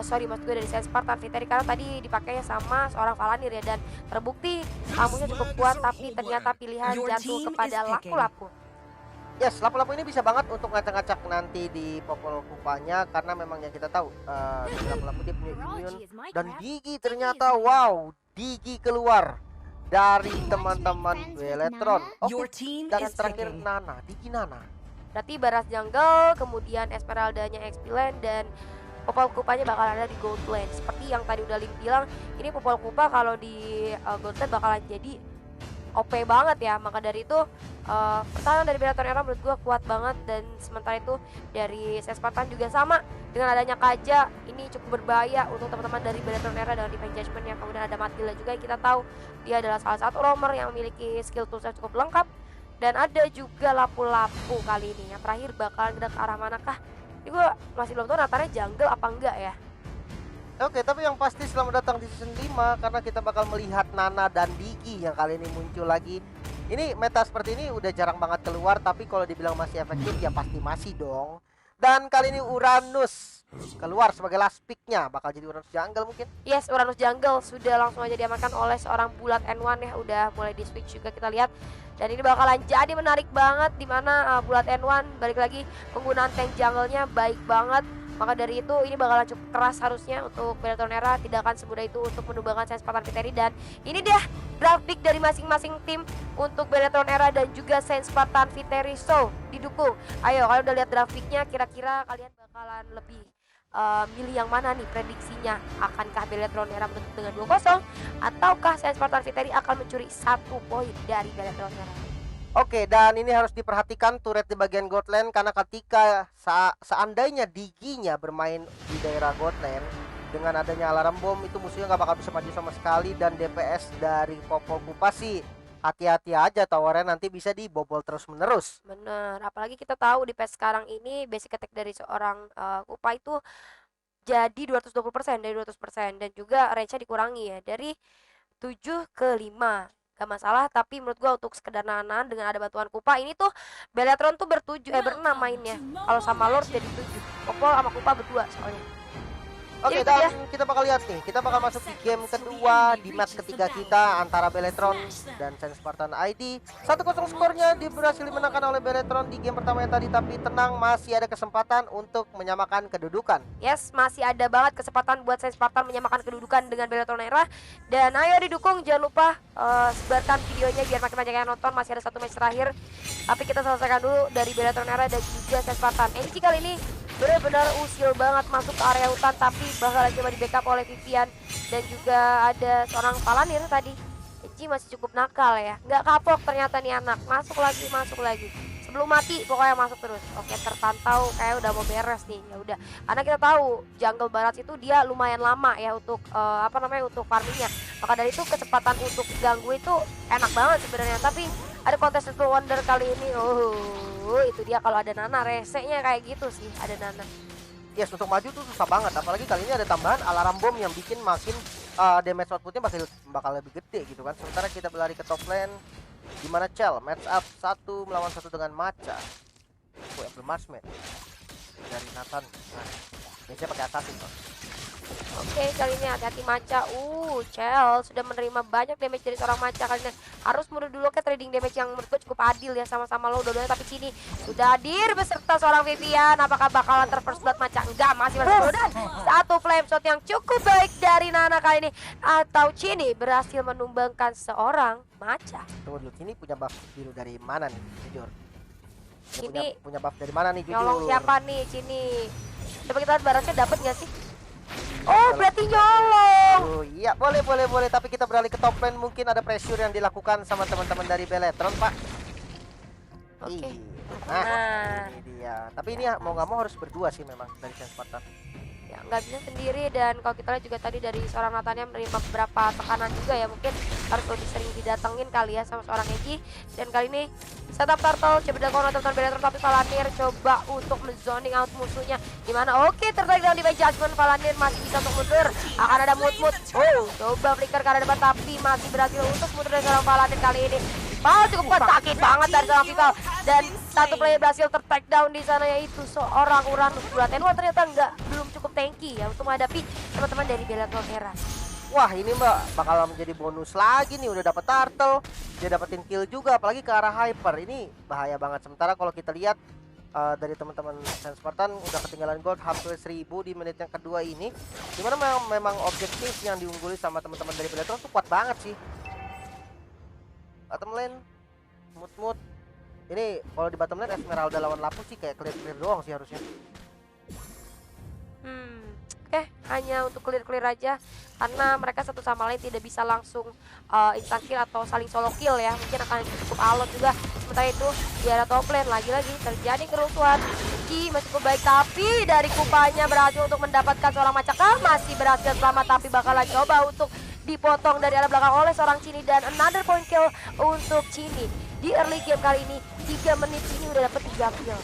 sorry maksud gue dari Saint Spartan Viteri, karena tadi dipakainya sama seorang Valanir ya, dan terbukti tamunya cukup kuat, tapi ternyata pilihan jatuh kepada Lapu-Lapu. Yes, Lapu-Lapu ini bisa banget untuk ngacak-ngacak nanti di popol kupanya, karena memang yang kita tahu dari Lapu-Lapu dia punya immune dan Digi ternyata wow, Digi keluar dari teman-teman Beletron. Oke, dan yang terakhir Nana, Digi Nana. Berarti Baras Jungle, kemudian Esmeralda-nya Expiland, dan popol kupanya bakal ada di Gold Lane. Seperti yang tadi udah Lim bilang, ini popol kupa kalau di Gold Lane bakalan jadi OP banget ya. Maka dari itu pertahanan dari Beletron Era menurut gue kuat banget. Dan sementara itu dari Saint Spartan juga sama, dengan adanya Kaja ini cukup berbahaya untuk teman-teman dari Beletron Era dengan Divine Judgment-nya. Kemudian ada Matilda juga yang kita tahu dia adalah salah satu roamer yang memiliki skill tools yang cukup lengkap. Dan ada juga Lapu-Lapu kali ini. Yang terakhir bakalan gerak ke arah manakah? Ini gue masih belum tahu Natanya jungle apa enggak ya. Oke, tapi yang pasti selamat datang di season 5, karena kita bakal melihat Nana dan Digi yang kali ini muncul lagi. Ini meta seperti ini udah jarang banget keluar, tapi kalau dibilang masih efektif ya pasti masih dong. Dan kali ini Uranus keluar sebagai last pick-nya, bakal jadi Uranus jungle mungkin. Yes, Uranus jungle sudah langsung aja diamankan oleh seorang Bulat N1 ya, udah mulai di switch juga kita lihat. Dan ini bakalan jadi menarik banget, dimana Bulat N1 balik lagi penggunaan tank jungle-nya baik banget. Maka dari itu ini bakalan cukup keras harusnya untuk Beletron Era, tidak akan semudah itu untuk menumbangkan Saint Spartan Viteri. Dan ini dia grafik dari masing-masing tim untuk Beletron Era dan juga Saint Spartan Viteri. So, didukung. Ayo, kalian udah lihat grafiknya, kira-kira kalian bakalan lebih milih yang mana nih prediksinya? Akankah Beletron Era menutup dengan 2-0 ataukah Saint Spartan Viteri akan mencuri 1 poin dari Beletron Era? Oke, dan ini harus diperhatikan turret di bagian God Lane, karena ketika seandainya Diginya bermain di daerah God Lane, dengan adanya alarm bom itu musuhnya nggak bakal bisa maju sama sekali. Dan DPS dari popol kupa sih hati-hati aja, towernya nanti bisa dibobol terus menerus. Bener, apalagi kita tahu di patch sekarang ini basic attack dari seorang kupa itu jadi 220% dari 200%, dan juga range-nya dikurangi ya dari 7 ke 5. Gak masalah, tapi menurut gua untuk sekedar nanan dengan ada bantuan kupa ini tuh Beletron tuh berenam mainnya. Kalau sama Lord jadi 7, popol sama kupa berdua soalnya. Oke, dan kita bakal lihat nih, kita bakal masuk di game kedua di match ketiga kita antara Beletron dan Saint Spartan ID. 1-0 skornya berhasil dimenangkan oleh Beletron di game pertama yang tadi, tapi tenang, masih ada kesempatan untuk menyamakan kedudukan. Yes, masih ada banget kesempatan buat Saint Spartan menyamakan kedudukan dengan Beletron Era. Dan ayo didukung, jangan lupa sebarkan videonya biar makin banyak yang nonton. Masih ada 1 match terakhir, tapi kita selesaikan dulu dari Beletron Era dan juga Saint Spartan. NG kali ini benar-benar usil banget masuk ke area hutan, tapi bakalan coba di backup oleh Vivian dan juga ada seorang Palanir tadi. Eji masih cukup nakal ya, nggak kapok ternyata nih anak, masuk lagi sebelum mati pokoknya masuk terus. Oke, terpantau kayak udah mau beres nih. Ya udah, karena kita tahu jungle barat itu dia lumayan lama ya untuk untuk farmingnya. Maka dari itu kecepatan untuk ganggu itu enak banget sebenarnya. Tapi ada Contested Wonder kali ini, itu dia kalau ada Nana resenya kayak gitu sih, ada Nana. Yes, untuk maju tuh susah banget, apalagi kali ini ada tambahan alarm bom yang bikin makin damage outputnya bakal lebih gede gitu kan. Sementara kita berlari ke top lane, dimana Chell match up 1 melawan 1 dengan Macha. Apple Marksman dari Nathan. Nah, biasanya pakai assassin loh. Oke, kali ini hati-hati Macha. Chell sudah menerima banyak damage dari seorang Macha kali ini. Harus mundur dulu ke trading damage yang menurut gue cukup adil ya, sama-sama low dua-duanya. Tapi sini sudah hadir beserta seorang Vivian. Apakah bakalan terfirst blood Macha? Enggak, masih low. Dan 1 flame shot yang cukup baik dari Nana kali ini. Atau Cini berhasil menumbangkan seorang Macha. Tunggu dulu, Cini punya buff biru dari mana nih, jujur? Cini punya buff dari mana nih, jujur? Nyolong siapa nih, Cini? Coba kita lihat barasnya dapat nggak sih? Oh, berarti nyolong. Oh iya, boleh. Tapi kita beralih ke top lane, mungkin ada pressure yang dilakukan sama teman-teman dari Beletron, Pak. Oke. Nah, ini dia. Tapi ini mau nggak mau harus berdua sih memang dari Saint Spartan. Ya nggak bisa sendiri, dan kalau kita lihat juga tadi dari seorang Natanya menerima beberapa tekanan juga ya, mungkin harus lebih sering didatengin kali ya sama seorang Eji. Dan kali ini setup turtle coba dilakukan teman Beletron, tapi Valanir coba untuk menzoning out musuhnya. Gimana? Oke, tertarik dengan Divine Judgment, Valanir masih bisa untuk mundur. Akan ada mut-mut. Coba flicker ke arah depan, tapi masih berhasil untuk mundur dari seorang Valanir kali ini. Cukup kuat, sakit banget dari seorang Vival. Dan 1 player berhasil ter-take down di sana, yaitu seorang Uranus. Bulat N1 ternyata belum cukup tanky ya untuk menghadapi teman-teman dari Bellatrix Era. Wah, ini Mbak bakal menjadi bonus lagi nih, udah dapat turtle, dia dapetin kill juga apalagi ke arah hyper. Ini bahaya banget. Sementara kalau kita lihat dari teman-teman Saint Spartan udah ketinggalan gold hampir 1000 di menit yang kedua ini, dimana memang objektif yang diungguli sama teman-teman dari Bellatrix tuh kuat banget sih. Bottom lane mood ini kalau di bottom lane Esmeralda lawan Lapus sih kayak clear doang sih harusnya. Oke, hanya untuk clear aja karena mereka satu sama lain tidak bisa langsung instant kill atau saling solo kill ya. Mungkin akan cukup alot juga. Sementara itu di arah top lane lagi-lagi terjadi kerusuhan. Ki masih cukup baik tapi dari Kupanya berhasil untuk mendapatkan seorang Macakar, masih berhasil selamat tapi bakalan coba untuk dipotong dari arah belakang oleh seorang Cini dan another point kill untuk Cini. Di early game kali ini 3 menit ini udah dapet 3 kill.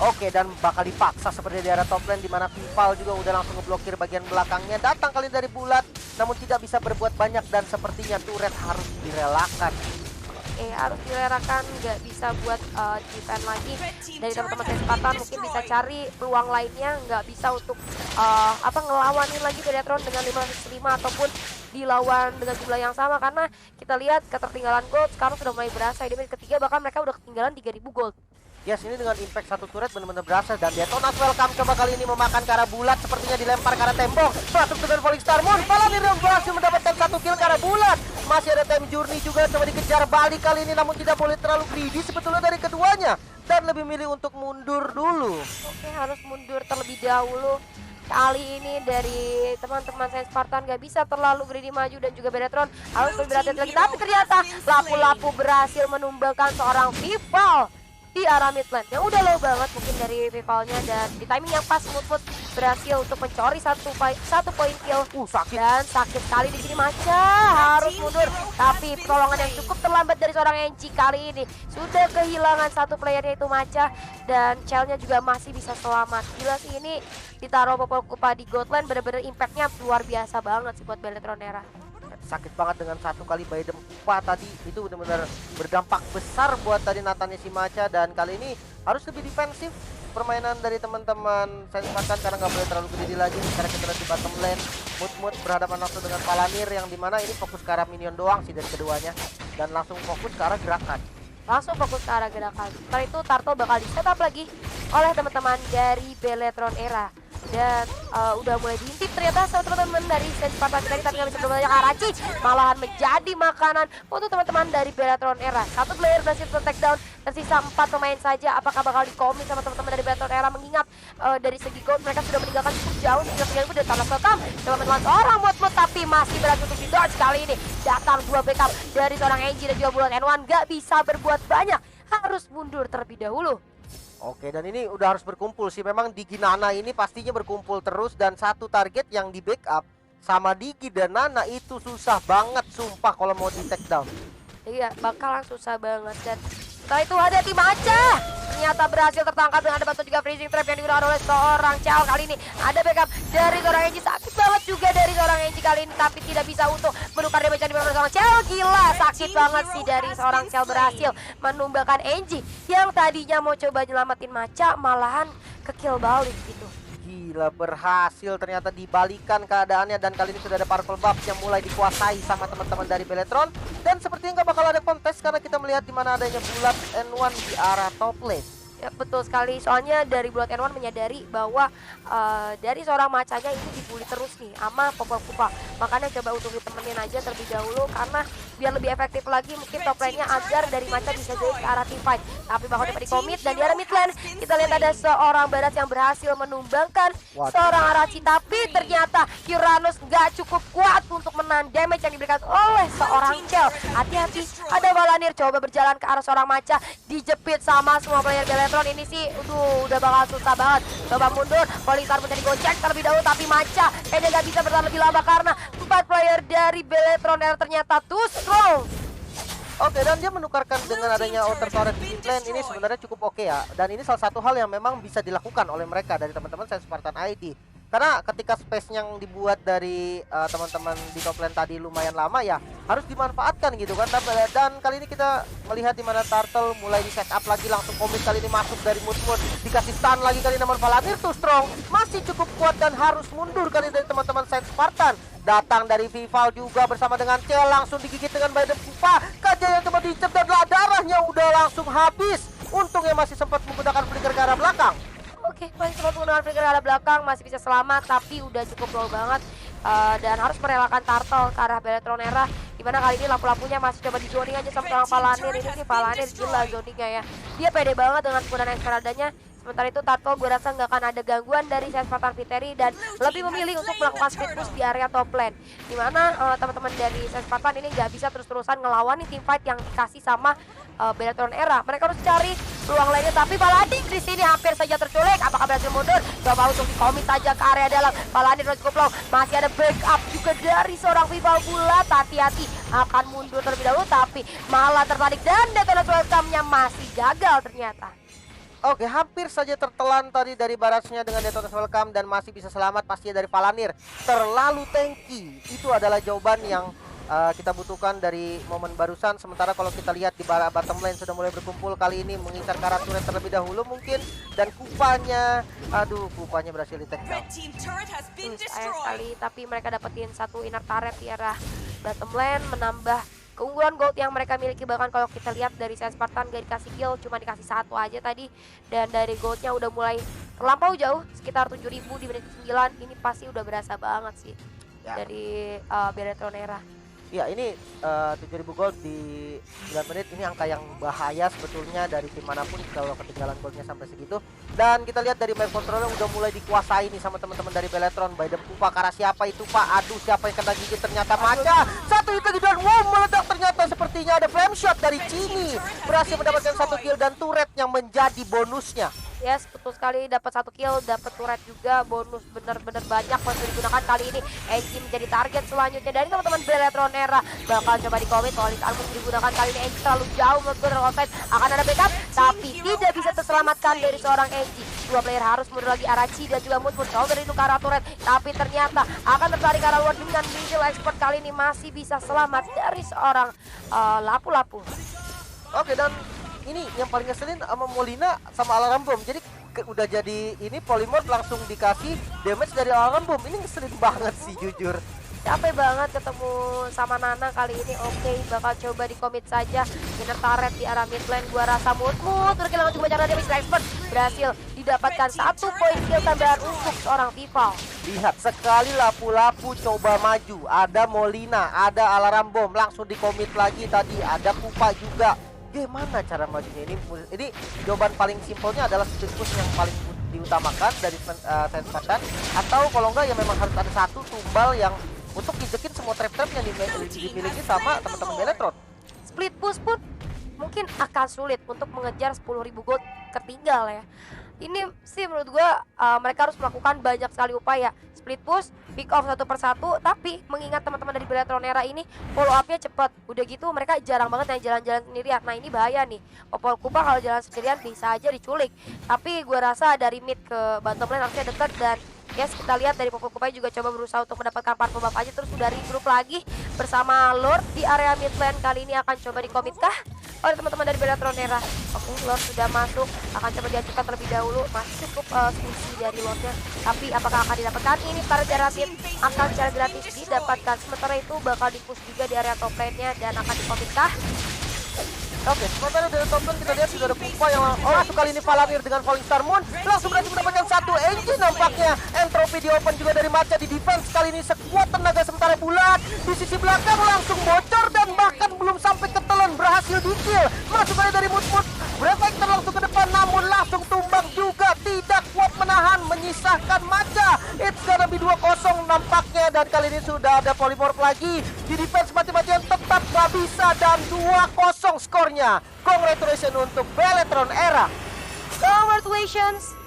Oke, dan bakal dipaksa seperti di arah top lane, dimana Vival juga udah langsung ngeblokir bagian belakangnya. Datang kali dari bulat, namun tidak bisa berbuat banyak dan sepertinya turret harus direlakan. Oke, harus direlakan, nggak bisa buat defend lagi dari teman-teman Saint Spartan. Mungkin bisa cari peluang lainnya, nggak bisa untuk ngelawanin lagi Bellatrix dengan 5 ataupun dilawan dengan jumlah yang sama, karena kita lihat ketertinggalan gold sekarang sudah mulai berasa. Di menit ketiga bahkan mereka udah ketinggalan 3000 gold. Yes, ini dengan impact satu turret benar-benar berasa. Dan Detonas welcome coba kali ini memakan ke arah bulat, sepertinya dilempar ke arah tembok. Masuk dengan Falling Star Moon, Palanir yang berhasil mendapatkan 1 kill ke arah bulat. Masih ada time journey juga, coba dikejar balik kali ini, namun tidak boleh terlalu greedy sebetulnya dari keduanya, dan lebih milih untuk mundur dulu. Oke, harus mundur terlebih dahulu. Kali ini dari teman-teman Saint Spartan gak bisa terlalu greedy maju, dan juga Bellatrix harus lebih berhati-hati lagi. Tapi ternyata Lapu-Lapu berhasil menumbangkan seorang Vival di arah mid lane yang udah low banget mungkin dari rivalnya, dan di timing yang pas Mood berhasil untuk mencuri satu poin kill. Sakit. Dan sakit sekali di sini Macha harus mundur, tapi pertolongan yang cukup terlambat dari seorang NG kali ini sudah kehilangan satu playernya itu Macha, dan Chell-nya juga masih bisa selamat. Gila sih ini ditaruh Popol Kupa di God lane, bener-bener impactnya luar biasa banget sih buat Bellatrix Era. Sakit banget dengan satu kali by the Kupa tadi, itu benar-benar berdampak besar buat tadi Nathannya si Macha. Dan kali ini harus lebih defensif permainan dari teman-teman Saint Spartan karena nggak boleh terlalu greedy lagi. Sekarang kita di bottom lane, Mood berhadapan langsung dengan Palanir yang dimana ini fokus ke arah minion doang sih dari keduanya, dan langsung fokus ke arah gerakan. Setelah itu Turtle bakal di setup lagi oleh teman-teman dari Bellatrix Era. Dan udah mulai diintip ternyata sama teman-teman dari Saint Spartan tadi, tapi nggak bisa berbanyak. Arachi malahan menjadi makanan untuk teman-teman dari Bellatrix Era. Satu player berhasil take down, tersisa 4 pemain saja. Apakah bakal dikomit sama teman-teman dari Bellatrix Era, mengingat dari segi gold mereka sudah meninggalkan cukup jauh. Tinggal udah tanah setam coba menelan seorang Mood, tapi masih berhasil untuk di-dodge. Kali ini datang 2 backup dari seorang NG dan juga Bulat N1, nggak bisa berbuat banyak, harus mundur terlebih dahulu. Oke, dan ini udah harus berkumpul sih. Memang Digi Nana ini pastinya berkumpul terus, dan satu target yang di backup sama Digi dan Nana itu susah banget sumpah kalau mau di take down. Iya, bakalan susah banget. Dan setelah itu ada tim Macha, ternyata berhasil tertangkap dengan ada bantuan juga freezing trap yang digunakan oleh seorang Chao. Kali ini ada backup dari seorang NG, sakit banget juga dari seorang NG kali ini, tapi tidak bisa untuk menukar damage yang diberikan seorang Chao. Gila, sakit banget sih dari seorang Chao, berhasil menumbangkan NG yang tadinya mau coba nyelamatin Macha, malahan ke kill balik gitu. Gila, berhasil ternyata dibalikan keadaannya, dan kali ini sudah ada Purple Buff yang mulai dikuasai sama teman-teman dari Bellatrix. Dan sepertinya nggak bakal ada kontes karena kita melihat di mana adanya Bulat N1 di arah top lane. Ya, betul sekali, soalnya dari Bulat N1 menyadari bahwa dari seorang Macanya ini dibully terus nih sama Popol Kupa. Makanya coba untuk ditemenin aja terlebih dahulu, karena biar lebih efektif lagi mungkin top lane-nya agar dari Maca bisa jadi ke arah team fight. Tapi bakal dapat di-commit, dan di arah mid lane kita lihat ada seorang Baras yang berhasil menumbangkan seorang Arachi, tapi ternyata Uranus nggak cukup kuat untuk menahan damage yang diberikan oleh seorang Chell. Hati-hati, ada Palanir coba berjalan ke arah seorang Maca, dijepit sama semua player Bellatrix. Ini sih udah bakal susah banget. Coba mundur, Falling Star menjadi gocek terlebih dahulu, tapi Macha kayaknya gak bisa bertahan lebih lama karena 4 player dari Bellatrix ternyata too strong. Oke, dan dia menukarkan dengan adanya outer turret di lane ini sebenarnya cukup oke ya. Dan ini salah satu hal yang memang bisa dilakukan oleh mereka dari teman-teman Saint Spartan ID. Karena ketika space yang dibuat dari teman-teman di top lane tadi lumayan lama ya harus dimanfaatkan gitu kan. Dan kali ini kita melihat di mana Turtle mulai di set up lagi, langsung komit kali ini masuk dari Mood, dikasih stun lagi kali, namun Palantir tuh strong masih cukup kuat dan harus mundur kali dari teman-teman Saint Spartan. Datang dari Vival juga bersama dengan Cel, langsung digigit dengan By the Pupa. Kaja yang coba dicet dan darahnya udah langsung habis. Untungnya masih sempat menggunakan flicker ke arah belakang. Oke, masih sempat menggunakan flicker arah belakang, masih bisa selamat, tapi udah cukup low banget. Dan harus merelakan Turtle ke arah Beletronera. Dimana kali ini lampu-lampunya masih coba di zoning aja sama seorang Palantir. Ini sih Palantir gila zoningnya ya. Dia pede banget dengan penggunaan Esmeraldanya. Sementara itu Turtle gue rasa nggak akan ada gangguan dari Saint Spartan Viteri dan lebih memilih untuk melakukan speed push di area top lane. Dimana teman-teman dari Saint Spartan ini nggak bisa terus-terusan ngelawan nih team fight yang dikasih sama Beletronera. Mereka harus cari peluang lainnya, tapi Paladin di sini hampir saja terculik. Apakah berhasil mundur? Coba untuk dikomit saja ke area dalam. Paladin harus cukup low. Masih ada backup juga dari seorang Vival Bulat. Hati-hati akan mundur terlebih dahulu, tapi malah tertarik dan Detonator Welcome-nya masih gagal ternyata. Oke, hampir saja tertelan tadi dari barasnya dengan Detonator Welcome dan masih bisa selamat pastinya dari Palantir. Terlalu tanky. Itu adalah jawaban yang kita butuhkan dari momen barusan. Sementara kalau kita lihat di bottom lane sudah mulai berkumpul kali ini mengincar ke arah turret terlebih dahulu mungkin, dan Kupanya, aduh, Kupanya berhasil di take down. Sayang sekali, tapi mereka dapetin satu inner turret di arah bottom lane, menambah keunggulan gold yang mereka miliki. Bahkan kalau kita lihat dari Saint Spartan gak dikasih kill, cuma dikasih satu aja tadi, dan dari goldnya udah mulai terlampau jauh, sekitar 7.000 di menit 9. Ini pasti udah berasa banget sih ya, dari Beletronera. Ya, ini 7.000 gold di 9 menit, ini angka yang bahaya sebetulnya dari tim manapun kalau ketinggalan goldnya sampai segitu. Dan kita lihat dari map controller udah mulai dikuasai nih sama teman-teman dari Beletron. By the Pupa, karena siapa itu Pak? Aduh, siapa yang kena gigit? Ternyata Maca. Satu hit lagi dan wow, meledak. Ternyata sepertinya ada flame shot dari Cini. Berhasil mendapatkan satu kill dan turret yang menjadi bonusnya. Yes, betul sekali, dapat satu kill, dapat turret juga, bonus bener-bener banyak masih digunakan kali ini. Enji menjadi target selanjutnya dari teman-teman Beletronera. Bakal coba di-commit, Walis Armus digunakan kali ini. Enji terlalu jauh menurut gue dari offside. Akan ada backup, tapi tidak bisa terselamatkan dari seorang Enji. Dua player harus mundur lagi, Arachi dan juga Mood coba dari itu ke arah turret. Tapi ternyata akan tertarik ke arah luar dengan Vigil Expert kali ini masih bisa selamat dari seorang lapu-lapu. Oke, dan ini yang paling ngeselin sama Molina sama Alarm Bomb. Jadi udah jadi ini Polymorph langsung dikasih damage dari Alarm Bomb. Ini ngeselin banget sih jujur. Capek banget ketemu sama Nana kali ini. Oke, bakal coba di-commit saja inner turret di arah mid lane. Gua rasa Mood terkehilangan juga cara damage expert. Berhasil didapatkan 1 poin kill tambahan untuk seorang Vival. Lihat sekali lapu-lapu coba maju. Ada Molina, ada Alarm Bomb, langsung di-commit lagi tadi. Ada Pupa juga. Gimana cara majunya ini jawaban paling simpelnya adalah speed push yang paling diutamakan dari Saint Spartan, atau kalau enggak ya memang harus ada satu tumbal yang untuk injekin semua trap-trap yang dimiliki sama teman-teman Beletron. Split push pun mungkin akan sulit untuk mengejar 10.000 gold ketinggal ya. Ini sih menurut gua mereka harus melakukan banyak sekali upaya. Split push, pick off satu persatu, tapi mengingat teman-teman dari Beletronera ini follow up-nya cepat. Udah gitu mereka jarang banget yang jalan-jalan sendirian. Nah, ini bahaya nih. Opal Kupa kalau jalan sendirian bisa aja diculik. Tapi gua rasa dari mid ke bottom lane harusnya dekat, dan yes, kita lihat dari Popol Kupai juga coba berusaha untuk mendapatkan purple buff aja. Terus udah regroup lagi bersama Lord di area mid lane. Kali ini akan coba di-commit kah oleh teman-teman dari Beletronera? Oke, Lord sudah masuk, akan coba diajukan terlebih dahulu. Masih cukup squishy dari Lordnya, tapi apakah akan didapatkan? Ini para Jaratin akan secara gratis didapatkan. Sementara itu bakal di-push juga di area top lane-nya dan akan di-commit kah? Oke, sementara dari top lane kita lihat sudah ada Pupa yang masuk kali ini. Palantir dengan Falling Star Moon langsung berhasil mendapatkan satu engine nampaknya. Entropy di open juga dari Maca di defense kali ini sekuat tenaga. Sementara Bulat di sisi belakang langsung bocor dan bahkan belum sampai ketelan berhasil di-kill. Masuk kali dari Mood Reflector langsung ke depan, namun langsung tumbang juga, tidak kuat menahan, menyisahkan Maca. It's gonna be 2-0 nampaknya, dan kali ini sudah ada Polymorph lagi di defense. Mati-matian tetap gak bisa, dan 2-0 skornya. Congratulations untuk Beletronera. Congratulations